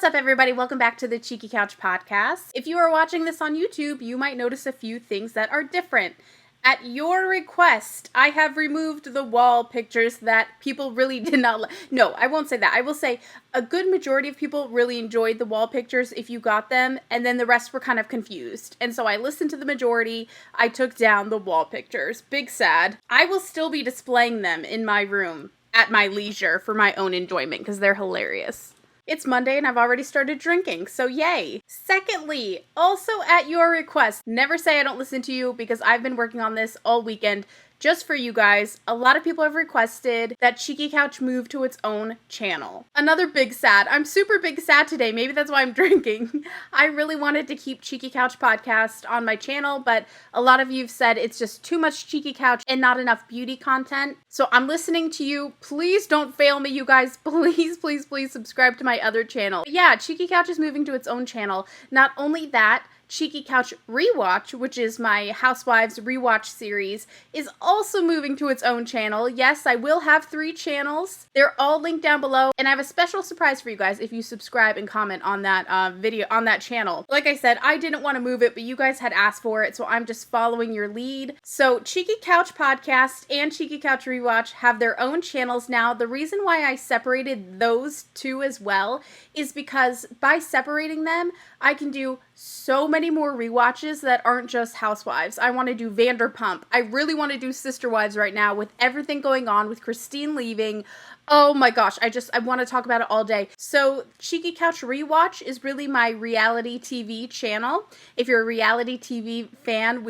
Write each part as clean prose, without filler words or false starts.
What's up, everybody? Welcome back to the Cheeky Couch Podcast. If you are watching this on YouTube, you might notice a few things that are different. At your request, I have removed the wall pictures that people really did not No, I won't say that. I will say a good majority of people really enjoyed the wall pictures if you got them, and then the rest were kind of confused. And so I listened to the majority. I took down the wall pictures. Big sad. I will still be displaying them in my room at my leisure for my own enjoyment because they're hilarious. It's Monday and I've already started drinking, so yay! Secondly, also at your request, never say I don't listen to you because I've been working on this all weekend just for you guys. A lot of people have requested that Cheeky Couch move to its own channel. Another big sad. I'm super big sad today. Maybe that's why I'm drinking. I really wanted to keep Cheeky Couch Podcast on my channel, but a lot of you have said it's just too much Cheeky Couch and not enough beauty content. So I'm listening to you. Please don't fail me, you guys. Please, please, please subscribe to my other channel. But yeah, Cheeky Couch is moving to its own channel. Not only that, Cheeky Couch REWATCH, which is my Housewives REWATCH series, is also moving to its own channel. Yes, I will have 3 channels. They're all linked down below, and I have a special surprise for you guys if you subscribe and comment on that video, on that channel. Like I said, I didn't want to move it, but you guys had asked for it, so I'm just following your lead. So Cheeky Couch Podcast and Cheeky Couch REWATCH have their own channels now. The reason why I separated those two as well is because by separating them, I can do so many more rewatches that aren't just Housewives. I want to do Vanderpump. I really want to do Sister Wives right now with everything going on with Christine leaving. Oh my gosh, I want to talk about it all day. So Cheeky Couch REWATCH is really my reality TV channel. If you're a reality TV fan,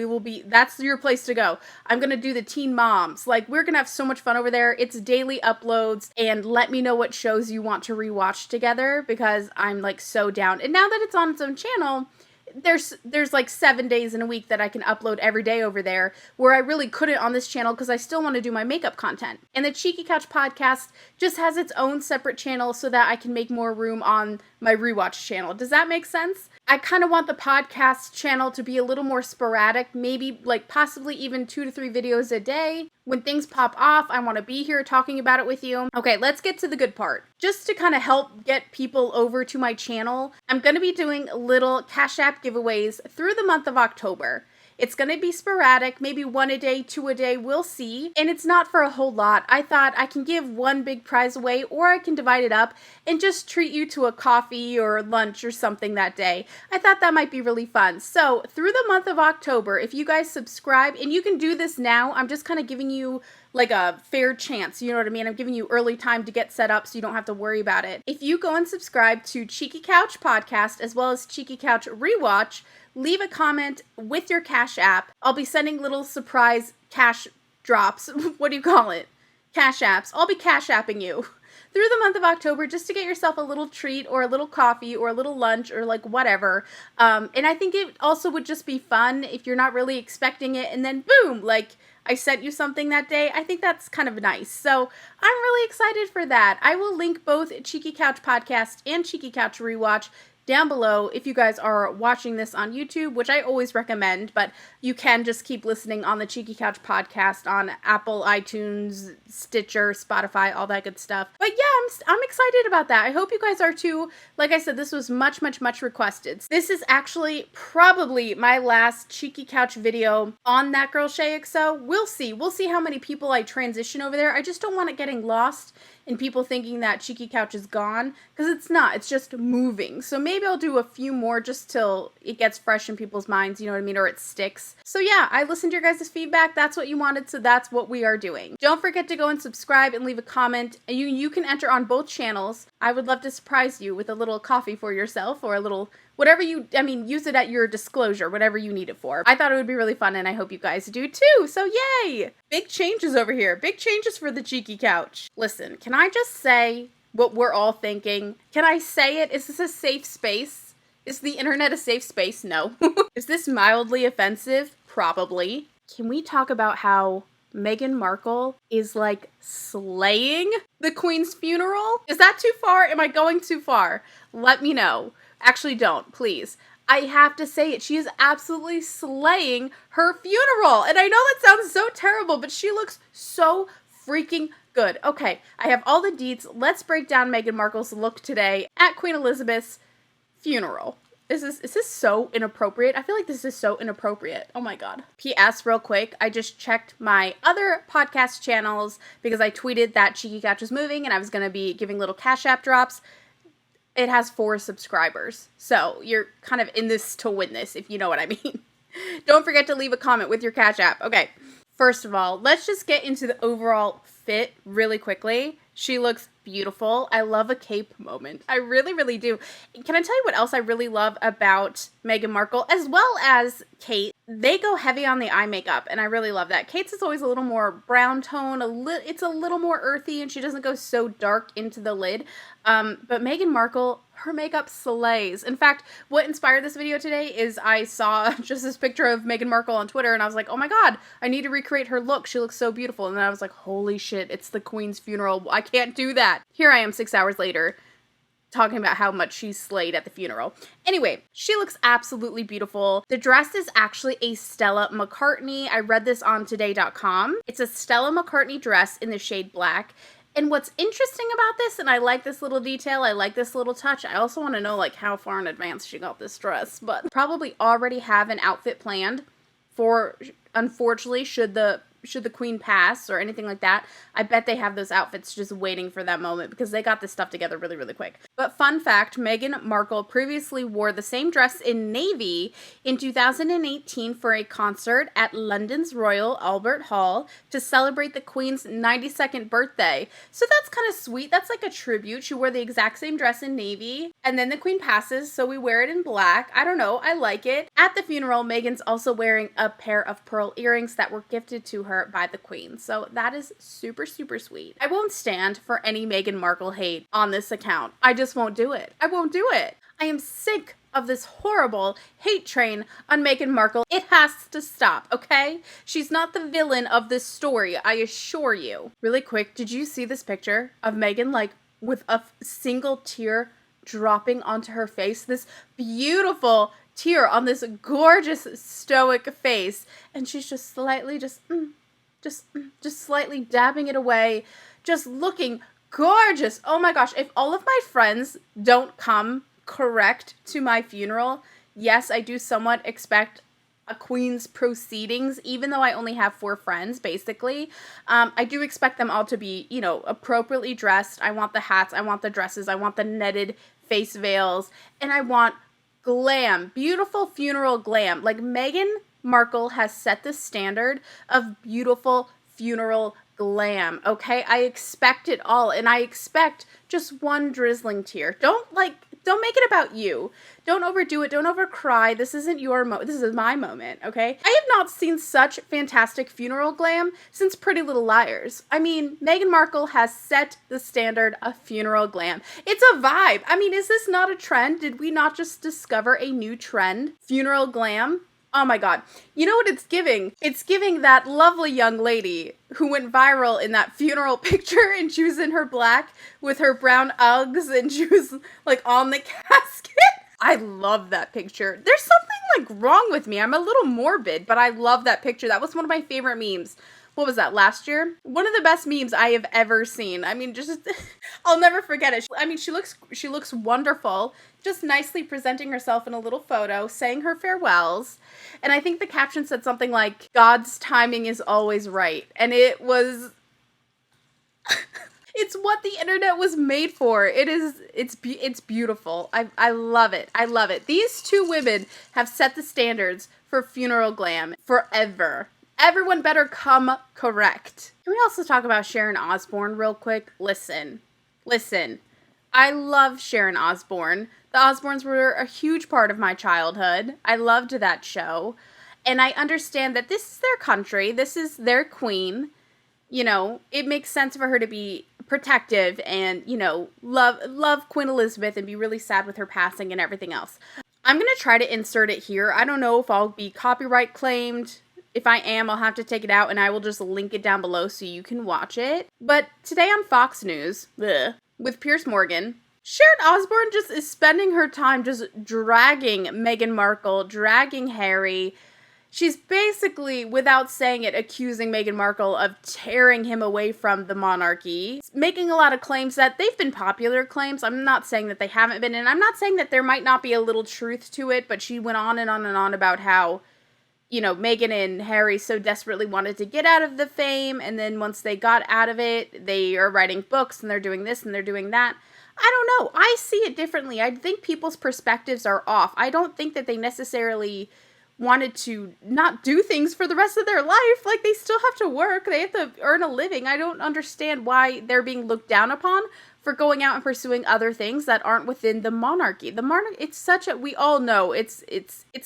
that's your place to go. I'm going to do the Teen Moms. Like, we're going to have so much fun over there. It's daily uploads, and let me know what shows you want to rewatch together because I'm like so down. And now that it's on its own channel, there's like 7 days in a week that I can upload every day over there, where I really couldn't on this channel because I still want to do my makeup content. And the Cheeky Couch Podcast just has its own separate channel so that I can make more room on my REWATCH channel. Does that make sense? I kind of want the podcast channel to be a little more sporadic, maybe like possibly even 2 to 3 videos a day. When things pop off, I want to be here talking about it with you. Okay, let's get to the good part. Just to kind of help get people over to my channel, I'm going to be doing little Cash App giveaways through the month of October. It's going to be sporadic, maybe 1 a day, 2 a day, we'll see. And it's not for a whole lot. I thought I can give one big prize away, or I can divide it up and just treat you to a coffee or lunch or something that day. I thought that might be really fun. So through the month of October, if you guys subscribe, and you can do this now, I'm just kind of giving you like a fair chance, you know what I mean? I'm giving you early time to get set up so you don't have to worry about it. If you go and subscribe to Cheeky Couch Podcast as well as Cheeky Couch REWATCH, leave a comment with your Cash App. I'll be sending little surprise cash drops. What do you call it? Cash Apps. I'll be Cash Apping you through the month of October just to get yourself a little treat or a little coffee or a little lunch or like whatever. And I think it also would just be fun if you're not really expecting it and then boom, like I sent you something that day. I think that's kind of nice. So I'm really excited for that. I will link both Cheeky Couch Podcast and Cheeky Couch REWATCH down below if you guys are watching this on YouTube, which I always recommend, but you can just keep listening on the Cheeky Couch Podcast on Apple, iTunes, Stitcher, Spotify, all that good stuff. But yeah, I'm excited about that. I hope you guys are too. Like I said, this was much, much, much requested. This is actually probably my last Cheeky Couch video on thatgirlshaexo. We'll see. We'll see how many people I transition over there. I just don't want it getting lost and people thinking that Cheeky Couch is gone, because it's not. It's just moving. So maybe I'll do a few more just till it gets fresh in people's minds, you know what I mean, or it sticks. So yeah, I listened to your guys' feedback. That's what you wanted, so that's what we are doing. Don't forget to go and subscribe and leave a comment. You can enter on both channels. I would love to surprise you with a little coffee for yourself or a little whatever use it at your disclosure, whatever you need it for. I thought it would be really fun, and I hope you guys do too, so yay! Big changes over here. Big changes for the Cheeky Couch. Listen, can I just say what we're all thinking? Can I say it? Is this a safe space? Is the internet a safe space? No. Is this mildly offensive? Probably. Can we talk about how Meghan Markle is like slaying the Queen's funeral? Is that too far? Am I going too far? Let me know. Actually, don't, please. I have to say it. She is absolutely slaying her funeral. And I know that sounds so terrible, but she looks so freaking Good. Okay, I have all the deets. Let's break down Meghan Markle's look today at Queen Elizabeth's funeral. Is this so inappropriate? I feel like this is so inappropriate. Oh my god. P.S. real quick, I just checked my other podcast channels because I tweeted that Cheeky Couch was moving and I was going to be giving little Cash App drops. It has 4 subscribers. So you're kind of in this to win this, if you know what I mean. Don't forget to leave a comment with your Cash App. Okay. First of all, let's just get into the overall fit really quickly. She looks beautiful. I love a cape moment. I really, really do. Can I tell you what else I really love about Meghan Markle as well as Kate? They go heavy on the eye makeup, and I really love that. Kate's is always a little more brown tone. It's a little more earthy, and she doesn't go so dark into the lid. But Meghan Markle, her makeup slays. In fact, what inspired this video today is I saw just this picture of Meghan Markle on Twitter, and I was like, oh my god, I need to recreate her look. She looks so beautiful. And then I was like, holy shit, it's the Queen's funeral. I can't do that. Here I am 6 hours later, talking about how much she slayed at the funeral. Anyway, she looks absolutely beautiful. The dress is actually a Stella McCartney. I read this on today.com. It's a Stella McCartney dress in the shade black. And what's interesting about this, and I like this little detail, I like this little touch, I also want to know like how far in advance she got this dress, but probably already have an outfit planned for, unfortunately, should the Queen pass or anything like that. I bet they have those outfits just waiting for that moment because they got this stuff together really, really quick. But fun fact, Meghan Markle previously wore the same dress in navy in 2018 for a concert at London's Royal Albert Hall to celebrate the Queen's 92nd birthday. So that's kind of sweet. That's like a tribute. She wore the exact same dress in navy and then the Queen passes, so we wear it in black. I don't know. I like it. At the funeral, Meghan's also wearing a pair of pearl earrings that were gifted to her by the Queen. So that is super, super sweet. I won't stand for any Meghan Markle hate on this account. I just won't do it. I won't do it. I am sick of this horrible hate train on Meghan Markle. It has to stop, okay? She's not the villain of this story, I assure you. Really quick, did you see this picture of Meghan like with a single tear dropping onto her face? This beautiful tear on this gorgeous stoic face, and she's just slightly just slightly dabbing it away, just looking gorgeous. Oh my gosh, if all of my friends don't come correct to my funeral, yes, I do somewhat expect a Queen's proceedings, even though I only have 4 friends, basically. I do expect them all to be, you know, appropriately dressed. I want the hats, I want the dresses, I want the netted face veils, and I want glam, beautiful funeral glam. Like, Meghan Markle has set the standard of beautiful funeral glam, okay? I expect it all, and I expect just one drizzling tear. Don't make it about you. Don't overdo it. Don't overcry. This isn't your this is my moment, okay? I have not seen such fantastic funeral glam since Pretty Little Liars. I mean, Meghan Markle has set the standard of funeral glam. It's a vibe. I mean, is this not a trend? Did we not just discover a new trend? Funeral glam? Oh my god. You know what it's giving? It's giving that lovely young lady who went viral in that funeral picture, and she was in her black with her brown Uggs and she was like on the casket. I love that picture. There's something like wrong with me. I'm a little morbid, but I love that picture. That was one of my favorite memes. What was that, last year? One of the best memes I have ever seen. I mean, just, I'll never forget it. I mean, she looks wonderful, just nicely presenting herself in a little photo, saying her farewells. And I think the caption said something like, God's timing is always right. And it was, it's what the internet was made for. It's beautiful. I love it. I love it. These 2 women have set the standards for funeral glam forever. Everyone better come correct. Can we also talk about Sharon Osbourne real quick? Listen. I love Sharon Osbourne. The Osbournes were a huge part of my childhood. I loved that show. And I understand that this is their country. This is their queen. You know, it makes sense for her to be protective and, you know, love Queen Elizabeth and be really sad with her passing and everything else. I'm going to try to insert it here. I don't know if I'll be copyright claimed. If I am, I'll have to take it out, and I will just link it down below so you can watch it. But today on Fox News, with Piers Morgan, Sharon Osbourne just is spending her time just dragging Meghan Markle, dragging Harry, she's basically, without saying it, accusing Meghan Markle of tearing him away from the monarchy, making a lot of claims that they've been popular claims. I'm not saying that they haven't been, and I'm not saying that there might not be a little truth to it, but she went on and on and on about how, you know, Meghan and Harry so desperately wanted to get out of the fame, and then once they got out of it, they are writing books, and they're doing this, and they're doing that. I don't know. I see it differently. I think people's perspectives are off. I don't think that they necessarily wanted to not do things for the rest of their life. Like, they still have to work. They have to earn a living. I don't understand why they're being looked down upon for going out and pursuing other things that aren't within the monarchy. The monarchy, it's such a, we all know it's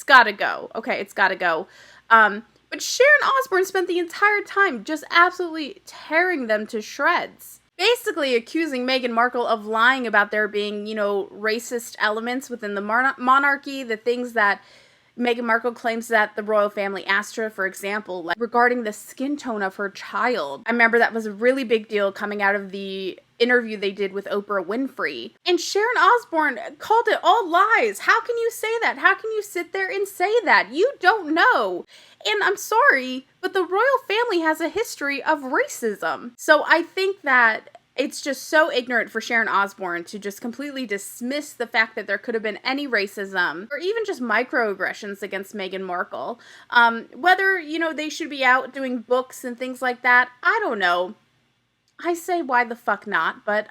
gotta go. Okay, it's gotta go. But Sharon Osbourne spent the entire time just absolutely tearing them to shreds. Basically accusing Meghan Markle of lying about there being, you know, racist elements within the monarchy, the things that Meghan Markle claims that the royal family asked her, for example, like regarding the skin tone of her child. I remember that was a really big deal coming out of the interview they did with Oprah Winfrey. And Sharon Osbourne called it all lies. How can you say that? How can you sit there and say that? You don't know. And I'm sorry, but the royal family has a history of racism. So I think that it's just so ignorant for Sharon Osbourne to just completely dismiss the fact that there could have been any racism or even just microaggressions against Meghan Markle. Whether, you know, they should be out doing books and things like that, I don't know. I say why the fuck not, but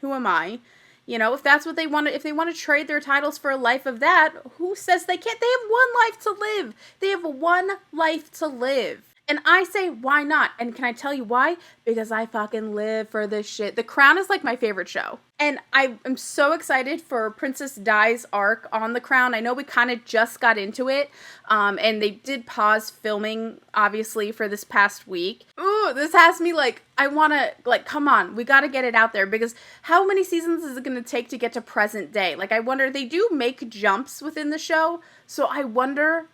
who am I? You know, if that's what they want to, if they want to trade their titles for a life of that, who says they can't? They have one life to live. They have one life to live. And I say, why not? And can I tell you why? Because I fucking live for this shit. The Crown is like my favorite show. And I am so excited for Princess Di's arc on The Crown. I know we kind of just got into it. And they did pause filming, obviously, for this past week. Ooh, this has me like, I want to, like, come on. We got to get it out there. Because how many seasons is it going to take to get to present day? Like, I wonder, they do make jumps within the show. So I wonder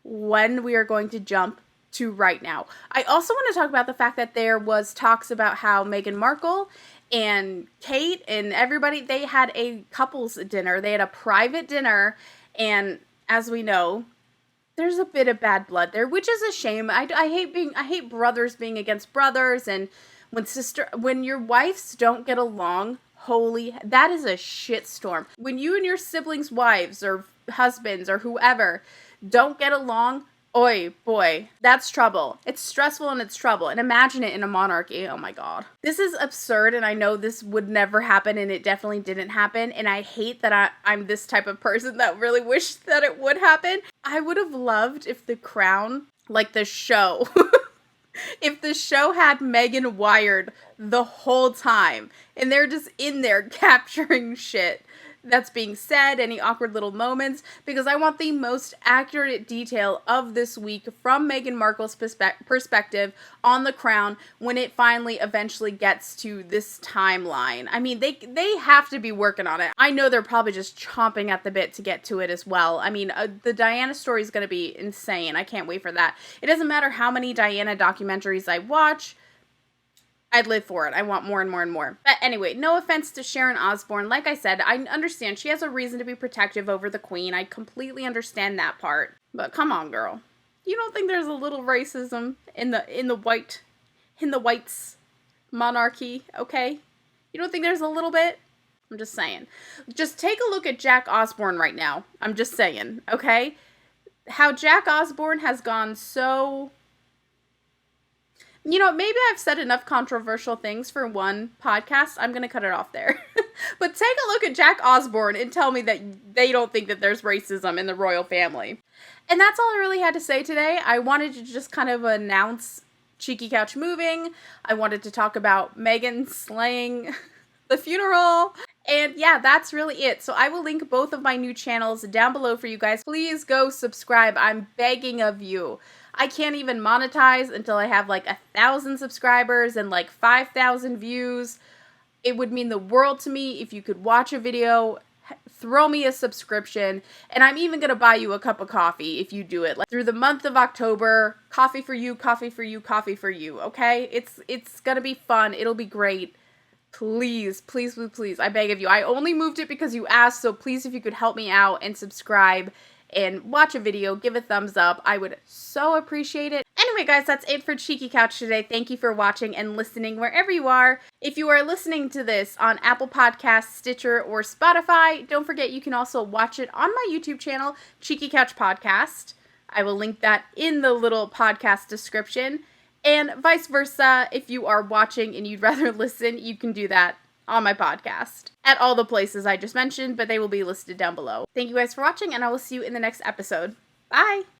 when we are going to jump to right now. I also want to talk about the fact that there was talks about how Meghan Markle and Kate and everybody, they had a couples dinner. They had a private dinner, and as we know, there's a bit of bad blood there, which is a shame. I hate brothers being against brothers, and when your wives don't get along, holy, that is a shitstorm. When you and your siblings' wives or husbands or whoever don't get along, oi, boy, that's trouble. It's stressful and it's trouble. And imagine it in a monarchy. Oh my God. This is absurd, and I know this would never happen, and it definitely didn't happen. And I hate that I'm this type of person that really wished that it would happen. I would have loved if The Crown, like the show, if the show had Meghan wired the whole time, and they're just in there capturing shit that's being said, any awkward little moments, because I want the most accurate detail of this week from Meghan Markle's perspective on The Crown when it finally eventually gets to this timeline. I mean, they have to be working on it. I know they're probably just chomping at the bit to get to it as well. I mean, the Diana story is going to be insane. I can't wait for that. It doesn't matter how many Diana documentaries I watch, I'd live for it. I want more and more and more. But anyway, no offense to Sharon Osbourne. Like I said, I understand she has a reason to be protective over the Queen. I completely understand that part. But come on, girl. You don't think there's a little racism in the whites monarchy, okay? You don't think there's a little bit? I'm just saying. Just take a look at Jack Osbourne right now. I'm just saying, okay? How Jack Osbourne has gone so... You know, maybe I've said enough controversial things for one podcast. I'm going to cut it off there. But take a look at Jack Osbourne and tell me that they don't think that there's racism in the royal family. And that's all I really had to say today. I wanted to just kind of announce Cheeky Couch moving. I wanted to talk about Meghan slaying the funeral. And yeah, that's really it. So I will link both of my new channels down below for you guys. Please go subscribe. I'm begging of you. I can't even monetize until I have like 1,000 subscribers and like 5,000 views. It would mean the world to me if you could watch a video, throw me a subscription, and I'm even going to buy you a cup of coffee if you do it. Like through the month of October, coffee for you, coffee for you, coffee for you, okay? It's going to be fun. It'll be great. Please, please, please, please, I beg of you. I only moved it because you asked, so please if you could help me out and subscribe and watch a video, give a thumbs up. I would so appreciate it. Anyway, guys, that's it for Cheeky Couch today. Thank you for watching and listening wherever you are. If you are listening to this on Apple Podcasts, Stitcher, or Spotify, don't forget you can also watch it on my YouTube channel, Cheeky Couch Podcast. I will link that in the little podcast description. And vice versa, if you are watching and you'd rather listen, you can do that on my podcast at all the places I just mentioned, but they will be listed down below. Thank you guys for watching, and I will see you in the next episode. Bye!